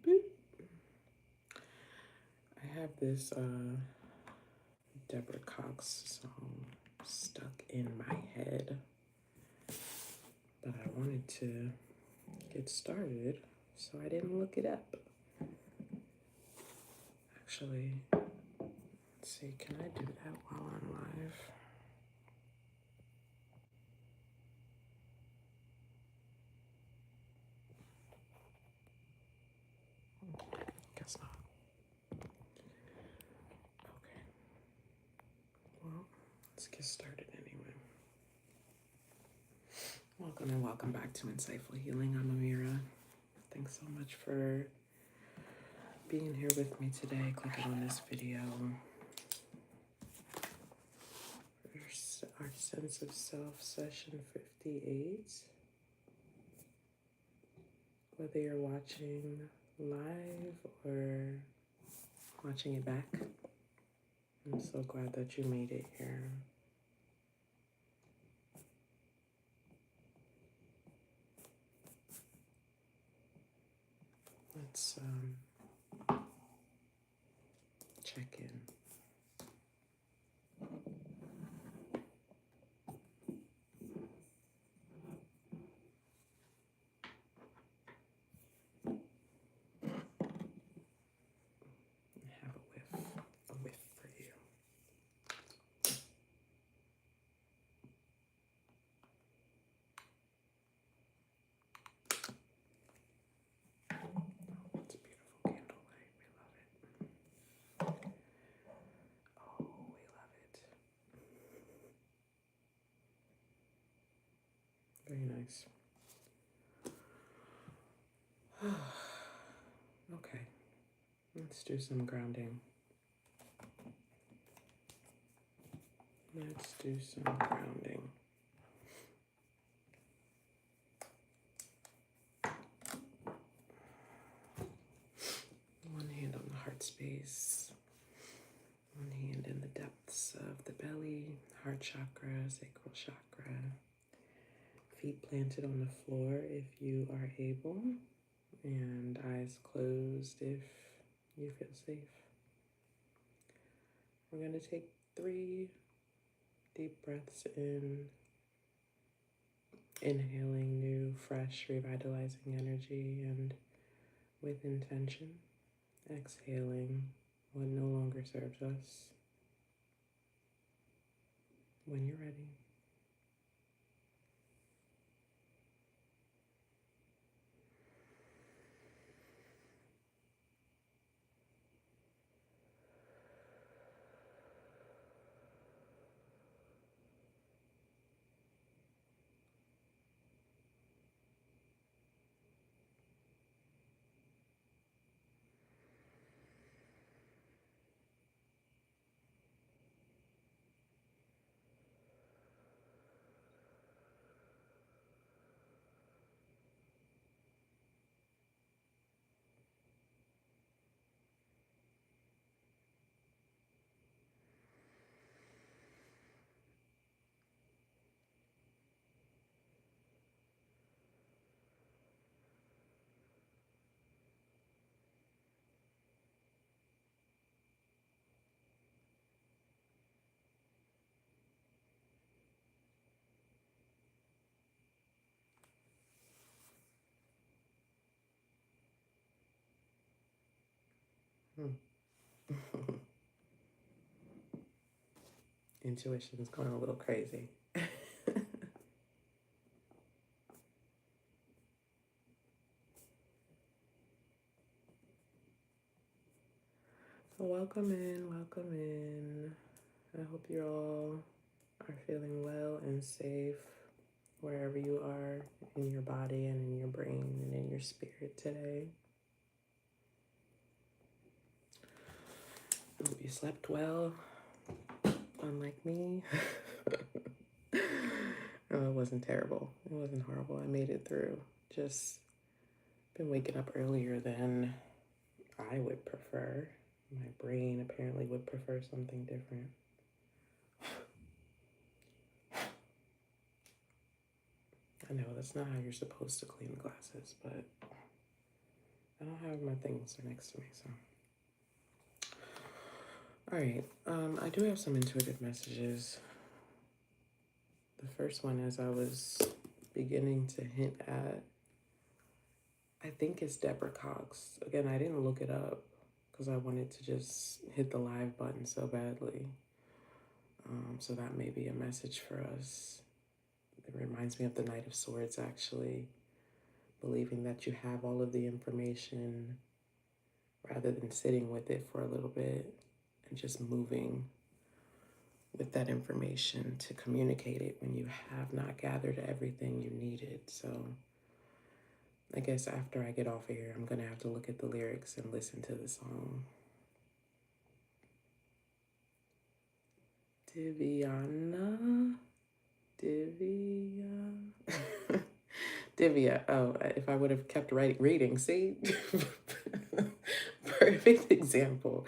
Boop. I have this Deborah Cox song stuck in my head, but I wanted to get started, so I didn't look it up. Actually, let's see, can I do that while I'm live? Guess not. Okay. Well, let's get started anyway. Welcome and welcome back to Insightful Healing. I'm Amira. Thanks so much for being here with me today, clicking on this video. Our Sense of Self session 58. Whether you're watching live or watching it back, I'm so glad that you made it here. Let's check in. I have a whiff for you. Oh, it's a beautiful candlelight. We love it. Oh, we love it. Very nice. Okay, let's do some grounding. Let's do some grounding. One hand on the heart space, one hand in the depths of the belly, heart chakra, sacral chakra. Feet planted on the floor if you are able, and eyes closed if you feel safe. We're going to take 3 deep breaths in, inhaling new, fresh, revitalizing energy, and with intention, exhaling what no longer serves us. When you're ready. Intuition's going a little crazy. Welcome in, welcome in. I hope you all are feeling well and safe wherever you are in your body and in your brain and in your spirit today. I hope you slept well, unlike me. No, it wasn't terrible. It wasn't horrible. I made it through. Just been waking up earlier than I would prefer. My brain apparently would prefer something different. I know that's not how you're supposed to clean glasses, but I don't have my things next to me, so. All right, I do have some intuitive messages. The first one, as I was beginning to hint at, I think it's Deborah Cox. Again, I didn't look it up because I wanted to just hit the live button so badly. So that may be a message for us. It reminds me of the Knight of Swords, actually. Believing that you have all of the information rather than sitting with it for a little bit and just moving with that information to communicate it when you have not gathered everything you needed. So I guess after I get off of here, I'm going to have to look at the lyrics and listen to the song. Divyana. Divya. Divya. Oh, if I would have kept reading, see? Perfect example.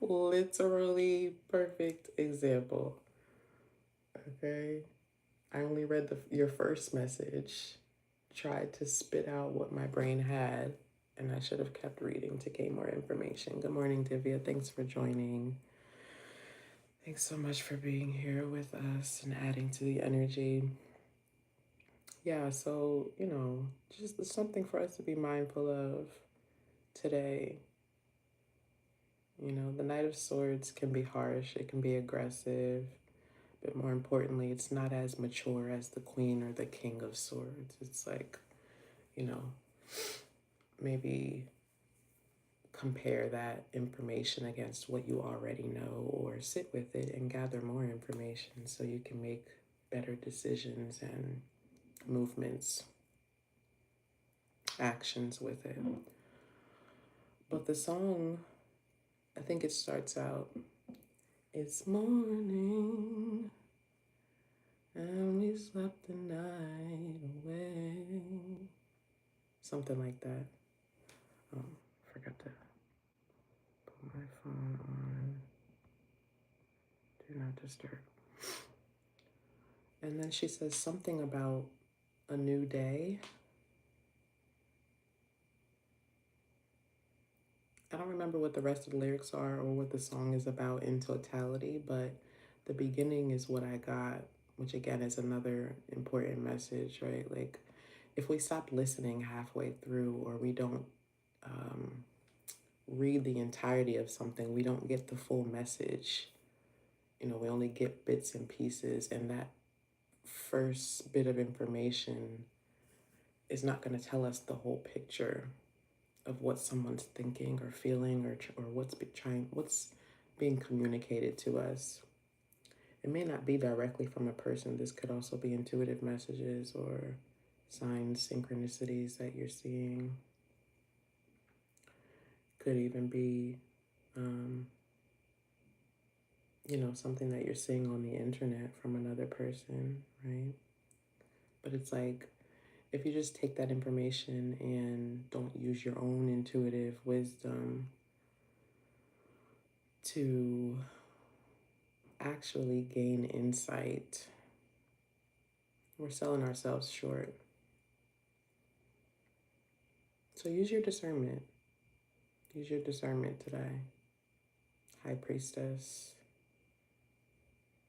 Literally perfect example. Okay. I only read your first message, tried to spit out what my brain had, and I should have kept reading to gain more information. Good morning, Divya. Thanks for joining. Thanks so much for being here with us and adding to the energy. Yeah, so, just something for us to be mindful of today. The Knight of Swords can be harsh, it can be aggressive, but more importantly, it's not as mature as the Queen or the King of Swords. It's like, maybe compare that information against what you already know or sit with it and gather more information so you can make better decisions and movements, actions with it. But the song, I think it starts out, it's morning and we slept the night away. Something like that. Forgot to put my phone on Do Not Disturb. And then she says something about a new day. I don't remember what the rest of the lyrics are or what the song is about in totality, but the beginning is what I got, which again is another important message, right? Like, if we stop listening halfway through or we don't read the entirety of something, we don't get the full message. We only get bits and pieces, and that first bit of information is not going to tell us the whole picture of what someone's thinking or feeling or what's being communicated to us. It may not be directly from a person. This could also be intuitive messages or signs, synchronicities that you're seeing. Could even be, something that you're seeing on the internet from another person, right? But it's like, if you just take that information and don't use your own intuitive wisdom to actually gain insight, we're selling ourselves short. So use your discernment. Use your discernment today. High Priestess.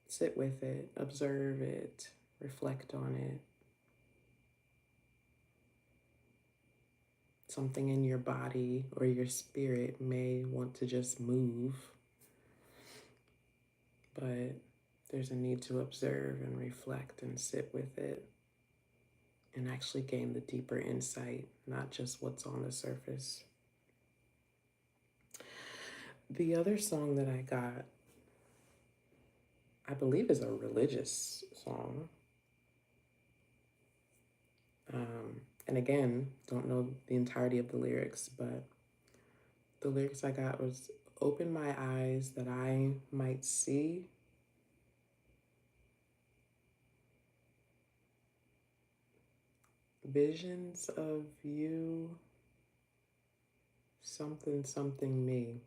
Sit with it, observe it, reflect on it. Something in your body or your spirit may want to just move, but there's a need to observe and reflect and sit with it and actually gain the deeper insight, not just what's on the surface. The other song that I got, I believe, is a religious song. And again, don't know the entirety of the lyrics, but the lyrics I got was, open my eyes that I might see visions of you, something, something me.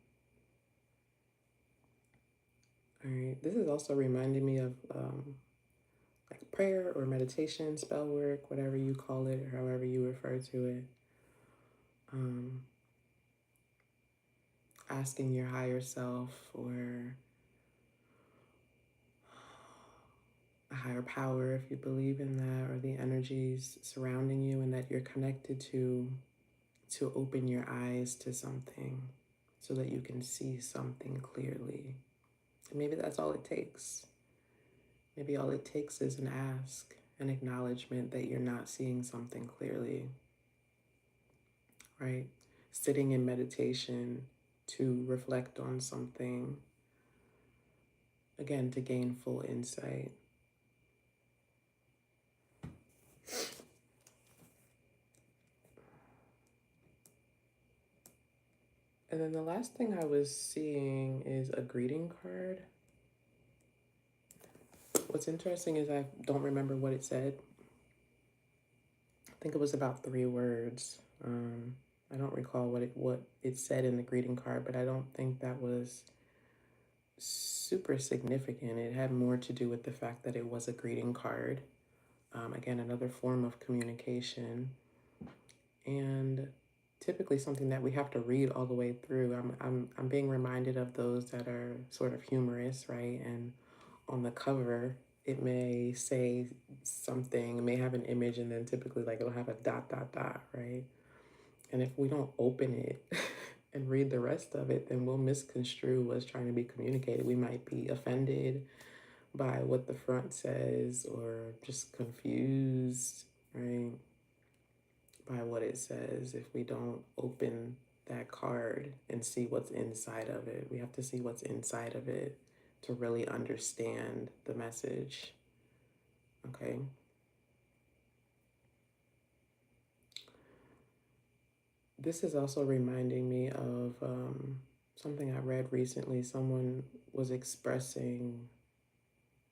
All right, this is also reminding me of like prayer or meditation, spell work, whatever you call it, or however you refer to it. asking your higher self or a higher power, if you believe in that, or the energies surrounding you and that you're connected to open your eyes to something so that you can see something clearly. And maybe that's all it takes. Maybe all it takes is an ask, an acknowledgement that you're not seeing something clearly, right? Sitting in meditation to reflect on something, again, to gain full insight. And then the last thing I was seeing is a greeting card. What's interesting is I don't remember what it said. I think it was about 3 words. I don't recall what it said in the greeting card, but I don't think that was super significant. It had more to do with the fact that it was a greeting card. Again, another form of communication, and typically something that we have to read all the way through. I'm being reminded of those that are sort of humorous, right? And on the cover, it may say something, it may have an image, and then typically like it'll have a dot, dot, dot, right? And if we don't open it and read the rest of it, then we'll misconstrue what's trying to be communicated. We might be offended by what the front says or just confused, right, by what it says if we don't open that card and see what's inside of it. We have to see what's inside of it to really understand the message, okay? This is also reminding me of something I read recently. Someone was expressing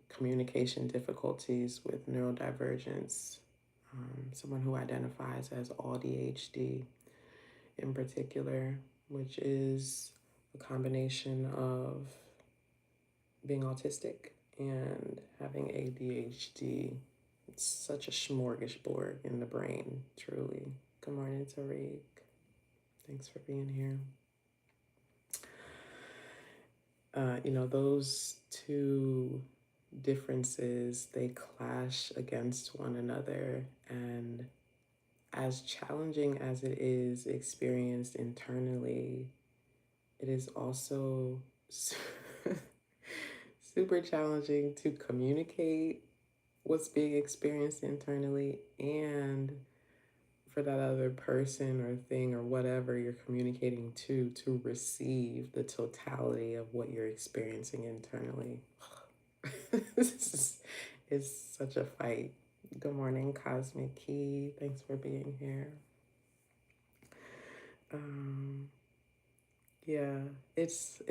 communication difficulties with neurodivergence, someone who identifies as ADHD in particular, which is a combination of being autistic and having ADHD. It's such a smorgasbord in the brain, truly. Good morning, Tariq. Thanks for being here. Those two differences, they clash against one another. And as challenging as it is experienced internally, it is also super challenging to communicate what's being experienced internally and for that other person or thing or whatever you're communicating to receive the totality of what you're experiencing internally. This is such a fight. Good morning, Cosmic Key. Thanks for being here. Yeah, it's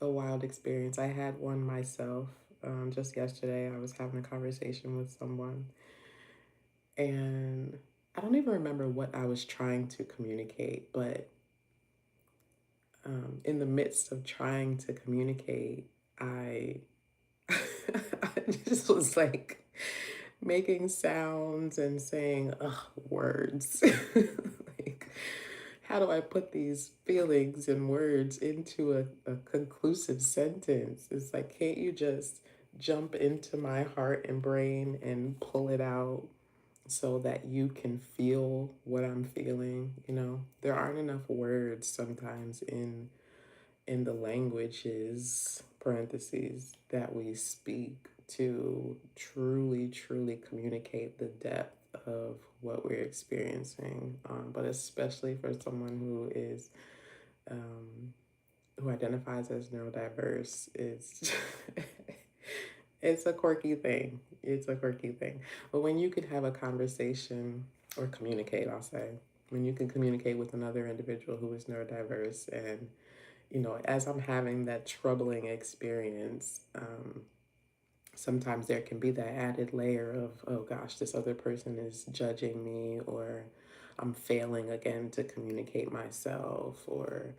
a wild experience. I had one myself. Just yesterday, I was having a conversation with someone, and I don't even remember what I was trying to communicate, but in the midst of trying to communicate, I, I just was like making sounds and saying words. Like, how do I put these feelings and words into a conclusive sentence? It's like, can't you just jump into my heart and brain and pull it out so that you can feel what I'm feeling? There aren't enough words sometimes in the languages, parentheses, that we speak to truly, truly communicate the depth of what we're experiencing. But especially for someone who identifies as neurodiverse, it's a quirky thing. It's a quirky thing. But when you could have a conversation or communicate, I'll say, when you can communicate with another individual who is neurodiverse, and as I'm having that troubling experience, sometimes there can be that added layer of, oh gosh, this other person is judging me, or I'm failing again to communicate myself, or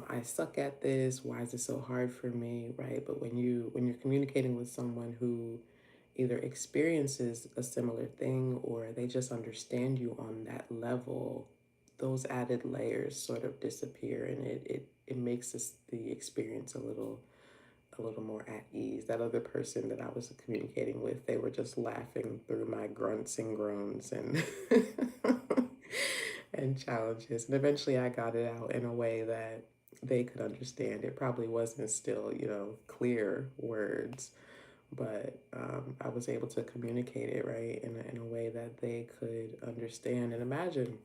I suck at this. Why is it so hard for me, right? But when you're communicating with someone who either experiences a similar thing or they just understand you on that level, those added layers sort of disappear, and it makes the experience a little more at ease. That other person that I was communicating with, they were just laughing through my grunts and groans and and challenges. And eventually I got it out in a way that they could understand. It probably wasn't still, clear words, but I was able to communicate it right in a way that they could understand. And imagine,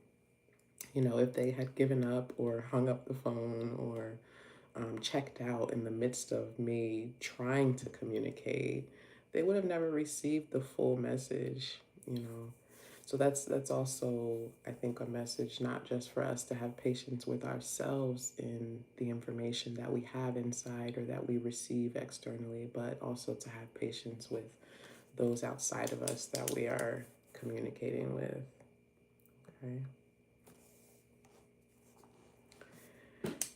if they had given up or hung up the phone or checked out in the midst of me trying to communicate, they would have never received the full message. So that's also, I think, a message not just for us to have patience with ourselves in the information that we have inside or that we receive externally, but also to have patience with those outside of us that we are communicating with. Okay.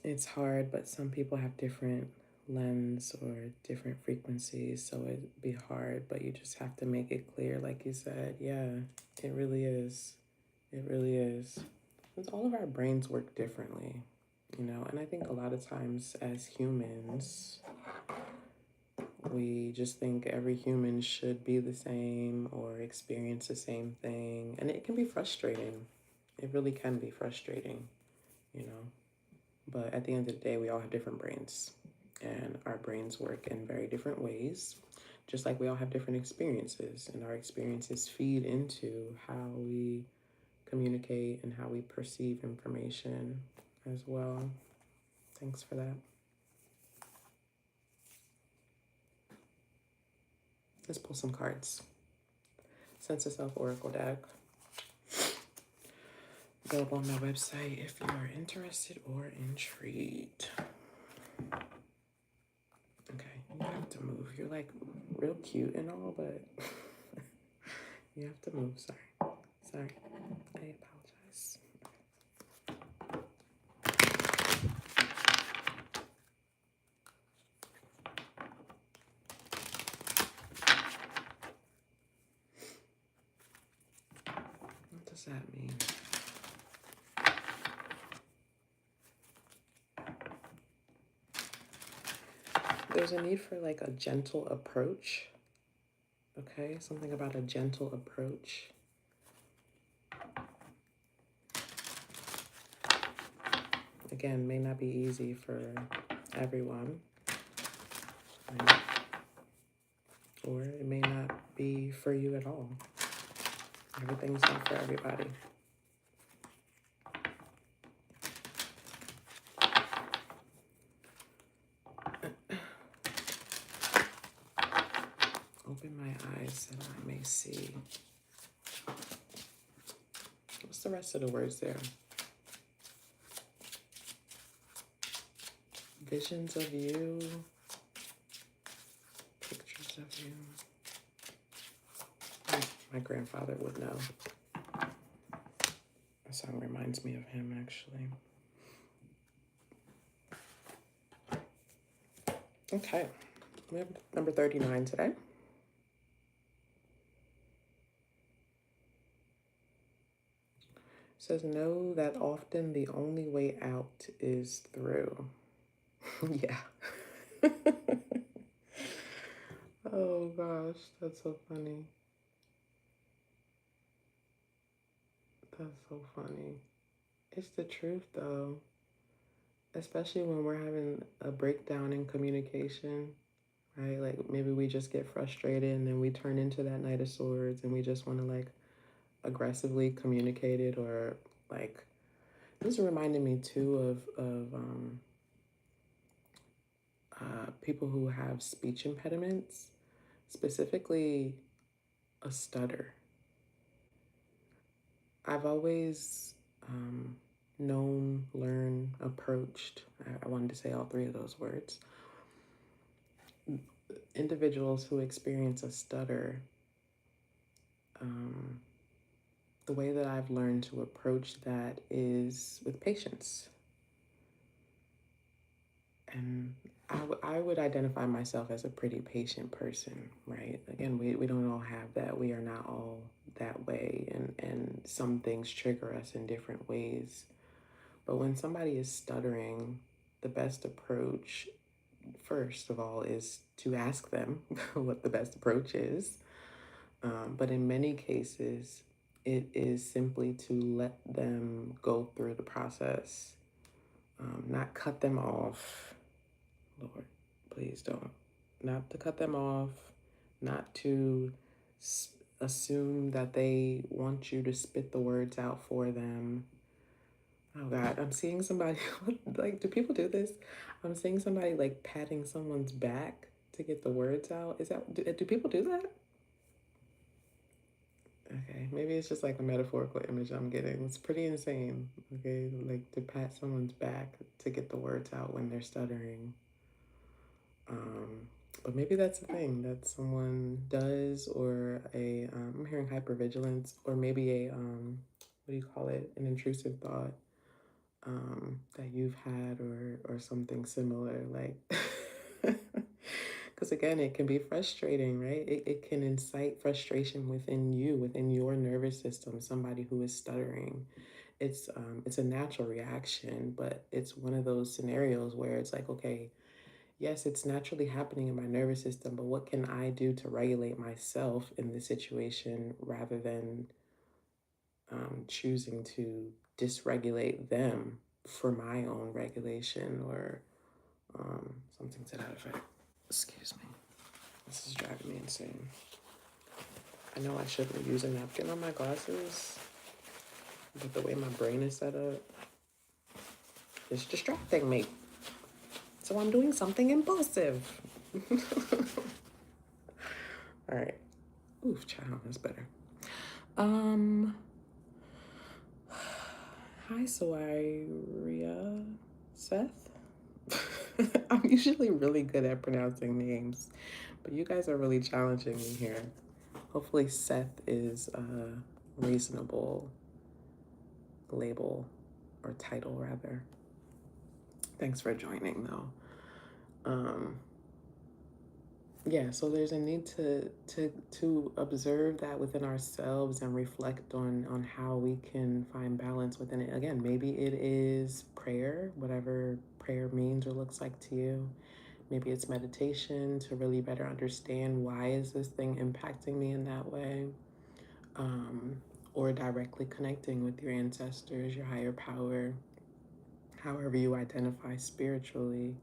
It's hard, but some people have different lens or different frequencies, so it'd be hard, but you just have to make it clear, like you said. Yeah, it really is. It really is. Because all of our brains work differently. And I think a lot of times as humans, we just think every human should be the same or experience the same thing, and it can be frustrating. It really can be frustrating, you know. But at the end of the day, we all have different brains, and our brains work in very different ways, just like we all have different experiences, and our experiences feed into how we communicate and how we perceive information as well. Thanks for that. Let's pull some cards. Sense of Self Oracle deck. Available on my website if you are interested or intrigued. Okay, you have to move. You're like real cute and all, but you have to move. Sorry. I apologize. What does that mean? There's a need for like a gentle approach. Okay, something about a gentle approach. Again, may not be easy for everyone. Right? Or it may not be for you at all. Everything's not for everybody. Open my eyes that I may see. What's the rest of the words there? Visions of you. Pictures of you. My grandfather would know. That song reminds me of him, actually. Okay, we have number 39 today. It says, know that often the only way out is through. Yeah. Oh gosh, that's so funny. That's so funny. It's the truth though. Especially when we're having a breakdown in communication, right? Like maybe we just get frustrated and then we turn into that Knight of Swords and we just want to like aggressively communicate it, or like, this reminded me too of people who have speech impediments, specifically a stutter. I've always known, learned, approached, I wanted to say all three of those words, individuals who experience a stutter. The way that I've learned to approach that is with patience. And I would identify myself as a pretty patient person, right? Again, we don't all have that. We are not all that way, and some things trigger us in different ways. But when somebody is stuttering, the best approach, first of all, is to ask them what the best approach is. But in many cases, it is simply to let them go through the process, not cut them off. Lord, please don't. Not to cut them off, not to assume that they want you to spit the words out for them. Oh God, I'm seeing somebody, like, do people do this? I'm seeing somebody like patting someone's back to get the words out. Do people do that? Okay, maybe it's just like a metaphorical image I'm getting. It's pretty insane. Okay, like to pat someone's back to get the words out when they're stuttering. But maybe that's the thing that someone does, or I'm hearing hypervigilance, or maybe what do you call it? An intrusive thought that you've had, or something similar, like, because again, it can be frustrating, right? It can incite frustration within you, within your nervous system, somebody who is stuttering. It's a natural reaction, but it's one of those scenarios where it's like, okay, yes, it's naturally happening in my nervous system, but what can I do to regulate myself in this situation rather than choosing to dysregulate them for my own regulation, or something to that effect? Excuse me. This is driving me insane. I know I shouldn't use a napkin on my glasses, but the way my brain is set up is distracting me. So I'm doing something impulsive. All right. Oof, child, that's better. Hi, Soiria Seth. I'm usually really good at pronouncing names, but you guys are really challenging me here. Hopefully Seth is a reasonable label, or title rather. Thanks for joining though. Yeah, so there's a need to observe that within ourselves and reflect on how we can find balance within it. Again, maybe it is prayer, whatever prayer means or looks like to you. Maybe it's meditation to really better understand, why is this thing impacting me in that way? Or directly connecting with your ancestors, your higher power, however you identify spiritually,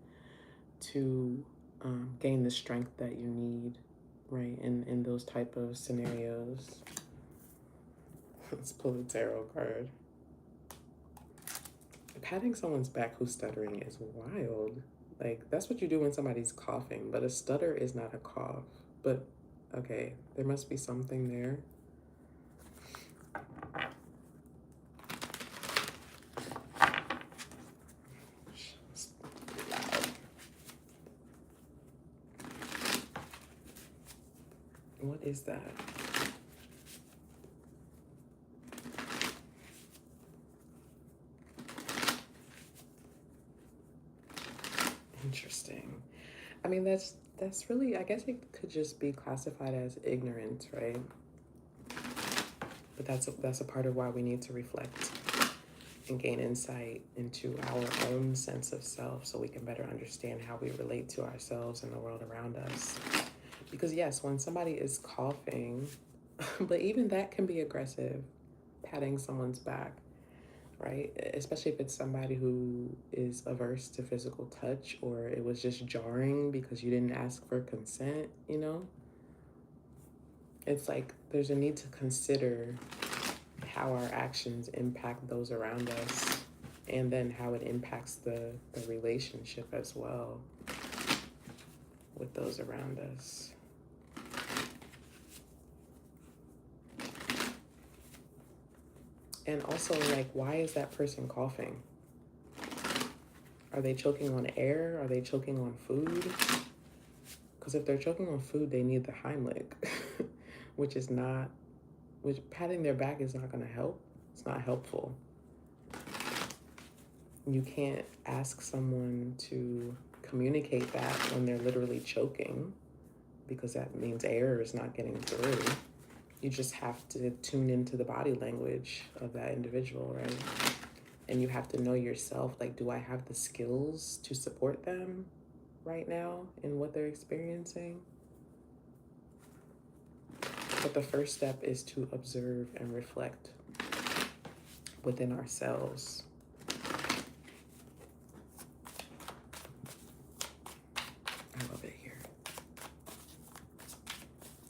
to gain the strength that you need, right, in those type of scenarios. Let's pull the tarot card. Patting someone's back who's stuttering is wild. Like, that's what you do when somebody's coughing, but a stutter is not a cough. But okay, there must be something there. What is that? Interesting. I mean, that's really, I guess it could just be classified as ignorance, right? But that's a part of why we need to reflect and gain insight into our own sense of self, so we can better understand how we relate to ourselves and the world around us. Because yes, when somebody is coughing, but even that can be aggressive, patting someone's back, right? Especially if it's somebody who is averse to physical touch, or it was just jarring because you didn't ask for consent, you know? It's like there's a need to consider how our actions impact those around us, and then how it impacts the relationship as well with those around us. And also, like, why is that person coughing? Are they choking on air? Are they choking on food? Because if they're choking on food, they need the Heimlich, which patting their back is not going to help. It's not helpful. You can't ask someone to communicate that when they're literally choking, because that means air is not getting through. You just have to tune into the body language of that individual, right? And you have to know yourself, like, do I have the skills to support them right now in what they're experiencing? But the first step is to observe and reflect within ourselves. I love it here.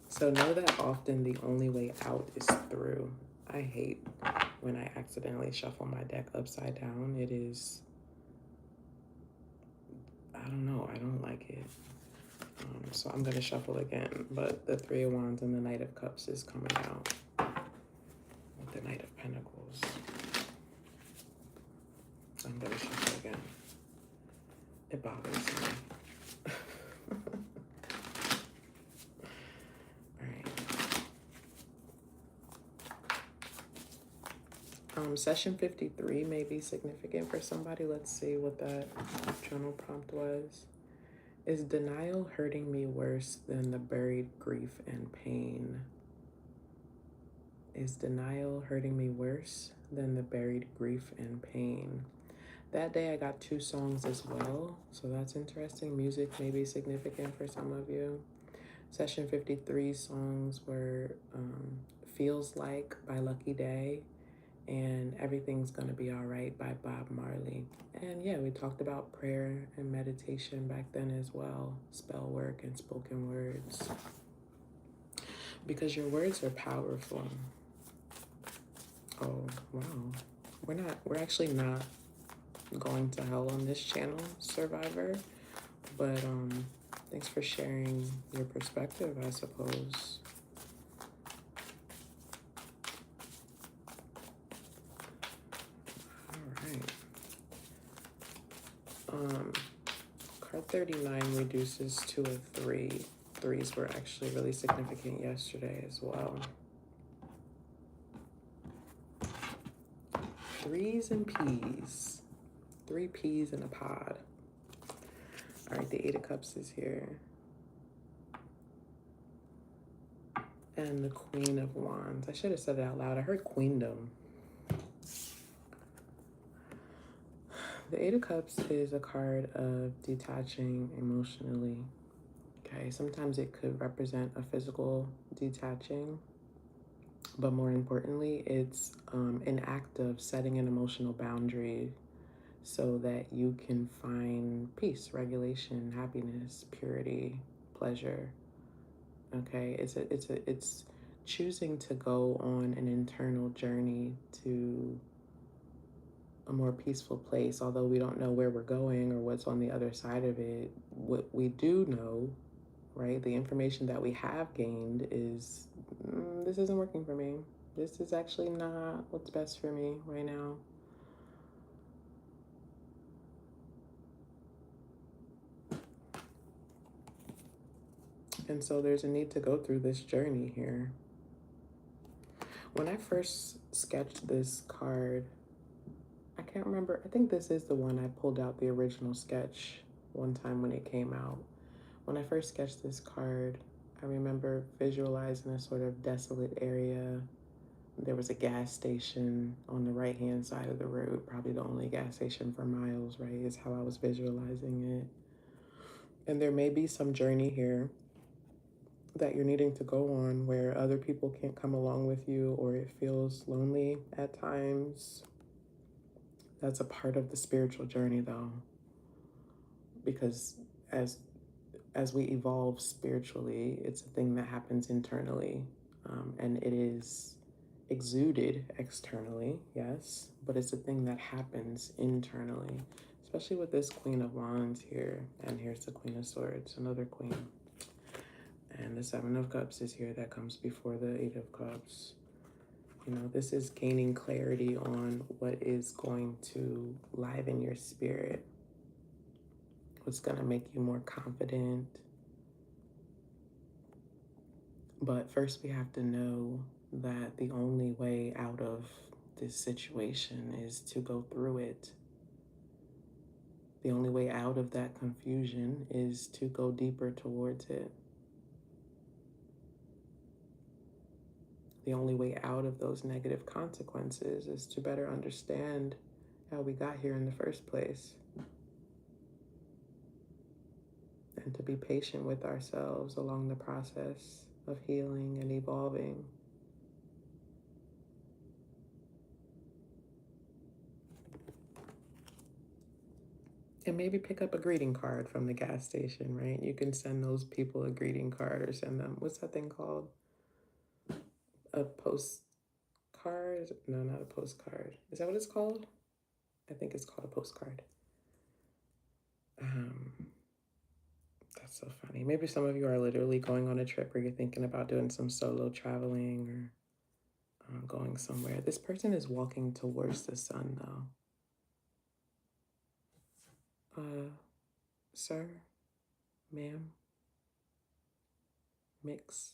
So know that often the only way out is through. I hate when I accidentally shuffle my deck upside down. It is, I don't know, I don't like it. So I'm going to shuffle again, but the Three of Wands and the Knight of Cups is coming out with the Knight of Pentacles. I'm going to shuffle again. It bothers me. All right. Session 53 may be significant for somebody. Let's see what that journal prompt was. Is denial hurting me worse than the buried grief and pain? Is denial hurting me worse than the buried grief and pain? That day I got 2 songs as well, so that's interesting. Music may be significant for some of you. Session 53 songs were Feels Like by Lucky Day and Everything's Gonna Be Alright by Bob Marley. And yeah, we talked about prayer and meditation back then as well, spell work and spoken words. Because your words are powerful. Oh, wow. We're actually not going to hell on this channel, Survivor. But thanks for sharing your perspective, I suppose. Card 39 reduces to a 3. 3s were actually really significant yesterday as well. 3s and peas. 3 peas in a pod. All right, the 8 of Cups is here. And the Queen of Wands. I should have said it out loud. I heard queendom. The 8 of Cups is a card of detaching emotionally. Okay, sometimes it could represent a physical detaching, but more importantly, it's an act of setting an emotional boundary so that you can find peace, regulation, happiness, purity, pleasure. Okay, it's choosing to go on an internal journey to a more peaceful place. Although we don't know where we're going or what's on the other side of it, what we do know, right, the information that we have gained is this isn't working for me. This is actually not what's best for me right now. And so there's a need to go through this journey here. When I first sketched this card, I can't remember. I think this is the one I pulled out the original sketch one time when it came out. When I first sketched this card, I remember visualizing a sort of desolate area. There was a gas station on the right-hand side of the road, probably the only gas station for miles, right, is how I was visualizing it. And there may be some journey here that you're needing to go on where other people can't come along with you, or it feels lonely at times. That's a part of the spiritual journey, though, because as we evolve spiritually, it's a thing that happens internally, and it is exuded externally, yes, but it's a thing that happens internally, especially with this Queen of Wands here, and here's the Queen of Swords, another queen, and the 7 of Cups is here. That comes before the 8 of Cups. You know, this is gaining clarity on what is going to liven your spirit, what's going to make you more confident. But first we have to know that the only way out of this situation is to go through it. The only way out of that confusion is to go deeper towards it. The only way out of those negative consequences is to better understand how we got here in the first place. And to be patient with ourselves along the process of healing and evolving. And maybe pick up a greeting card from the gas station, right? You can send those people a greeting card or send them, what's that thing called? A postcard? No, not a postcard. Is that what it's called? I think it's called a postcard. That's so funny. Maybe some of you are literally going on a trip, or you're thinking about doing some solo traveling or going somewhere. This person is walking towards the sun, though. Sir, ma'am, mix.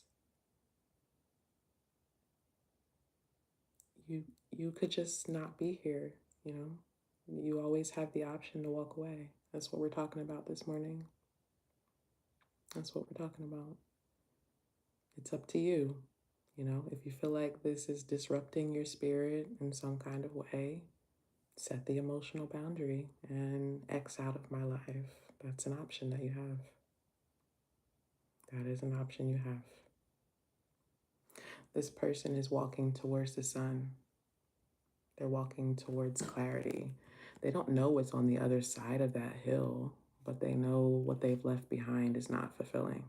You could just not be here, you know? You always have the option to walk away. That's what we're talking about this morning. That's what we're talking about. It's up to you. You know, if you feel like this is disrupting your spirit in some kind of way, set the emotional boundary and X out of my life. That's an option that you have. That is an option you have. This person is walking towards the sun. They're walking towards clarity. They don't know what's on the other side of that hill, but they know what they've left behind is not fulfilling.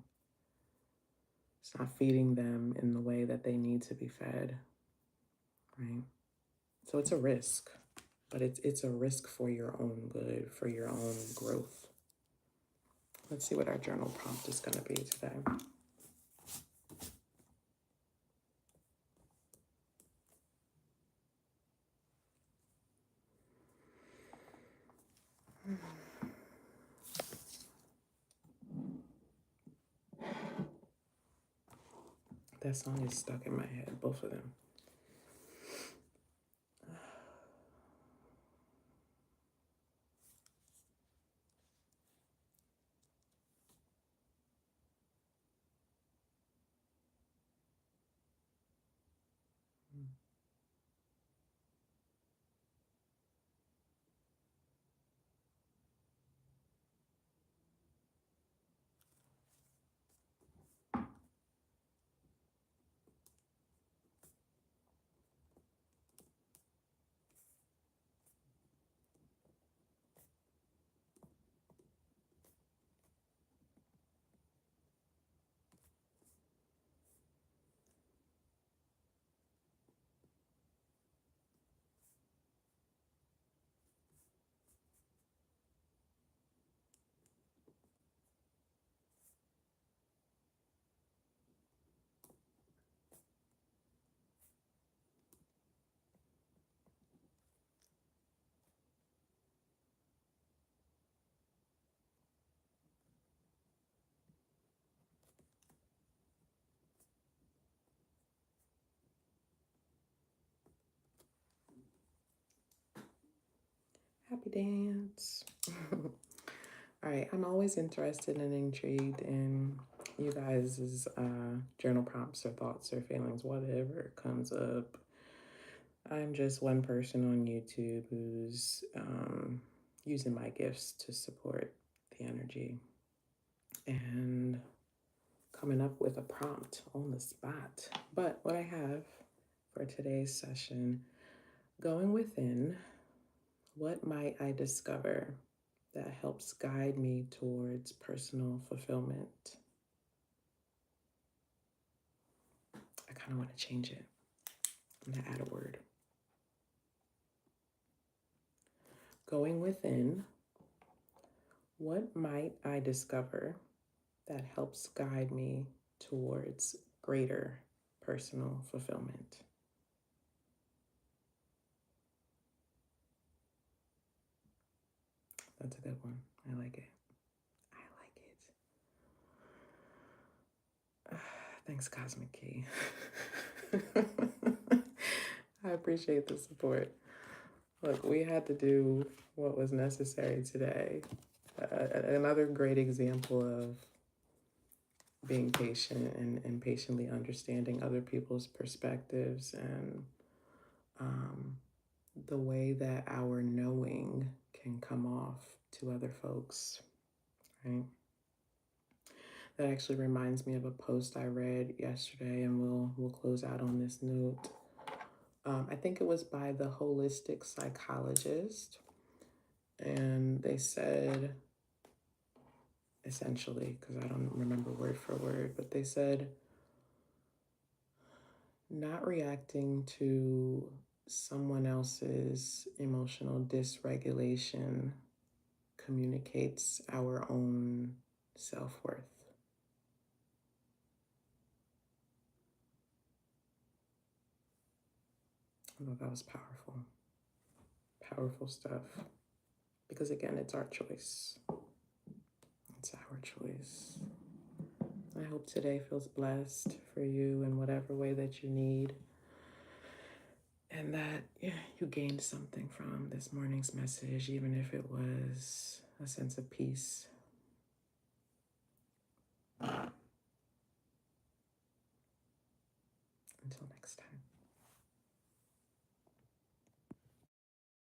It's not feeding them in the way that they need to be fed, right? So it's a risk, but it's a risk for your own good, for your own growth. Let's see what our journal prompt is going to be today. That song is stuck in my head, both of them. Happy dance. All right, I'm always interested and intrigued in you guys' journal prompts or thoughts or feelings, whatever comes up. I'm just one person on YouTube who's using my gifts to support the energy and coming up with a prompt on the spot. But what I have for today's session, going within, what might I discover that helps guide me towards personal fulfillment? I kind of want to change it. I'm going to add a word. Going within, what might I discover that helps guide me towards greater personal fulfillment? That's a good one. I like it. Thanks, Cosmic Key. I appreciate the support. Look, we had to do what was necessary today. Another great example of being patient and patiently understanding other people's perspectives and the way that our knowing can come off to other folks, right? That actually reminds me of a post I read yesterday, and we'll close out on this note. I think it was by the holistic psychologist, and they said, essentially, because I don't remember word for word, but they said, not reacting to someone else's emotional dysregulation communicates our own self-worth. I thought that was powerful. Powerful stuff. Because again, it's our choice. It's our choice. I hope today feels blessed for you in whatever way that you need. And that you gained something from this morning's message, even if it was a sense of peace. Until next time.